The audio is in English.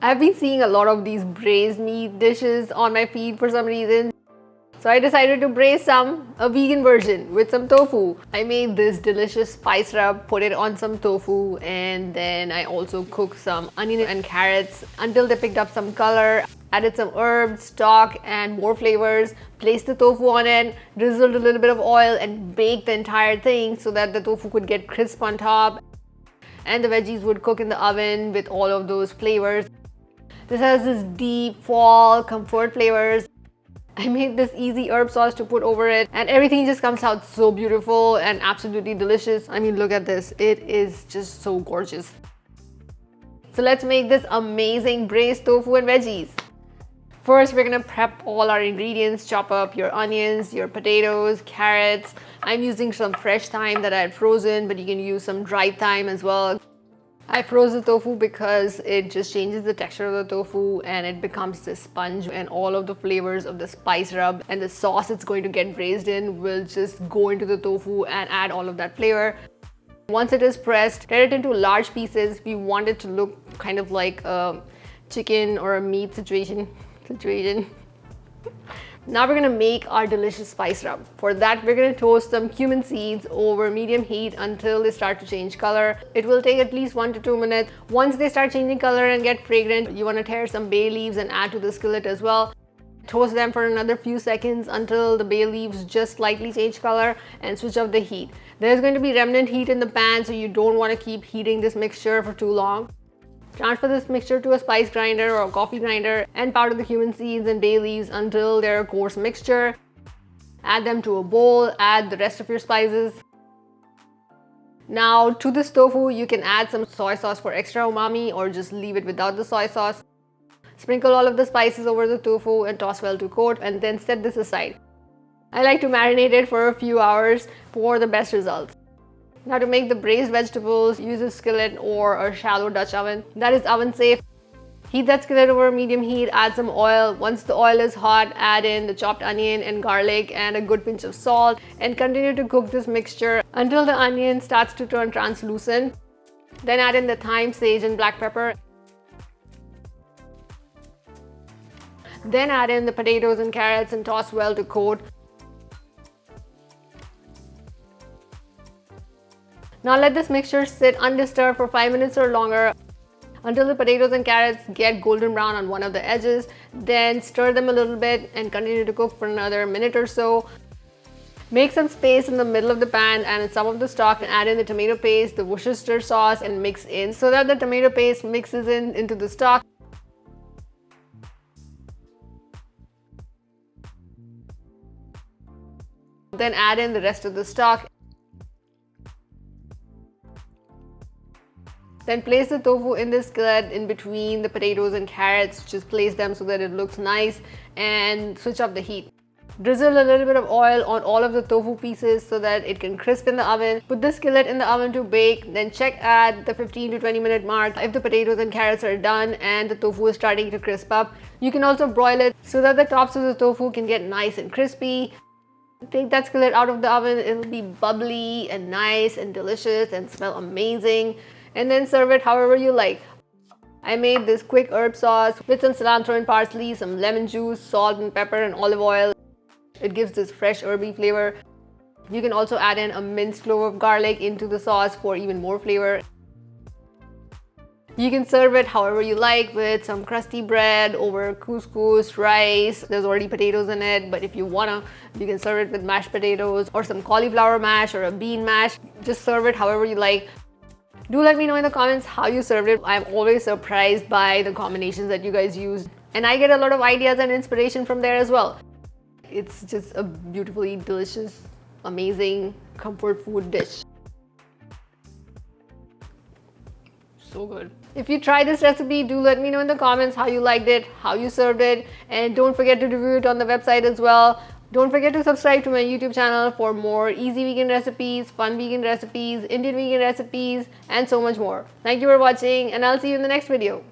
I've been seeing a lot of these braised meat dishes on my feed for some reason. So I decided to braise a vegan version with some tofu. I made this delicious spice rub, put it on some tofu, and then I also cooked some onion and carrots until they picked up some color. Added some herbs, stock, and more flavors. Placed the tofu on it, drizzled a little bit of oil, and baked the entire thing so that the tofu could get crisp on top. And the veggies would cook in the oven with all of those flavors. This has this deep fall comfort flavors. I made this easy herb sauce to put over it, and everything just comes out so beautiful and absolutely delicious. I mean, look at this. It is just so gorgeous. So let's make this amazing braised tofu and veggies. First, we're gonna prep all our ingredients. Chop up your onions, your potatoes, carrots. I'm using some fresh thyme that I had frozen, but you can use some dried thyme as well. I froze the tofu because it just changes the texture of the tofu and it becomes this sponge, and all of the flavors of the spice rub and the sauce it's going to get braised in will just go into the tofu and add all of that flavor. Once it is pressed, tear it into large pieces. We want it to look kind of like a chicken or a meat situation. Now we're gonna make our delicious spice rub. For that, we're gonna toast some cumin seeds over medium heat until they start to change color. It will take at least 1 to 2 minutes. Once they start changing color and get fragrant, you wanna tear some bay leaves and add to the skillet as well. Toast them for another few seconds until the bay leaves just slightly change color, and switch off the heat. There's going to be remnant heat in the pan, so you don't wanna keep heating this mixture for too long. Transfer this mixture to a spice grinder or a coffee grinder and powder the cumin seeds and bay leaves until they're a coarse mixture. Add them to a bowl, add the rest of your spices. Now to this tofu, you can add some soy sauce for extra umami or just leave it without the soy sauce. Sprinkle all of the spices over the tofu and toss well to coat, and then set this aside. I like to marinate it for a few hours for the best results. Now to make the braised vegetables, use a skillet or a shallow Dutch oven that is oven safe. Heat that skillet over medium heat, add some oil. Once the oil is hot, add in the chopped onion and garlic and a good pinch of salt, and continue to cook this mixture until the onion starts to turn translucent. Then add in the thyme, sage, and black pepper. Then add in the potatoes and carrots and toss well to coat. Now let this mixture sit undisturbed for 5 minutes or longer until the potatoes and carrots get golden brown on one of the edges. Then stir them a little bit and continue to cook for another minute or so. Make some space in the middle of the pan and in some of the stock, and add in the tomato paste, the Worcestershire sauce, and mix in so that the tomato paste mixes into the stock. Then add in the rest of the stock. Then place the tofu in the skillet in between the potatoes and carrots. Just place them so that it looks nice, and switch off the heat. Drizzle a little bit of oil on all of the tofu pieces so that it can crisp in the oven. Put the skillet in the oven to bake, then check at the 15 to 20 minute mark if the potatoes and carrots are done and the tofu is starting to crisp up. You can also broil it so that the tops of the tofu can get nice and crispy. Take that skillet out of the oven. It'll be bubbly and nice and delicious and smell amazing. And then serve it however you like. I made this quick herb sauce with some cilantro and parsley, some lemon juice, salt and pepper, and olive oil. It gives this fresh herby flavor. You can also add in a minced clove of garlic into the sauce for even more flavor. You can serve it however you like, with some crusty bread over couscous, rice. There's already potatoes in it, but if you wanna, you can serve it with mashed potatoes or some cauliflower mash or a bean mash. Just serve it however you like. Do let me know in the comments how you served it. I'm always surprised by the combinations that you guys use, and I get a lot of ideas and inspiration from there as well. It's just a beautifully delicious, amazing comfort food dish. So good. If you try this recipe, do let me know in the comments how you liked it, how you served it, and don't forget to review it on the website as well. Don't forget to subscribe to my YouTube channel for more easy vegan recipes, fun vegan recipes, Indian vegan recipes, and so much more. Thank you for watching, and I'll see you in the next video.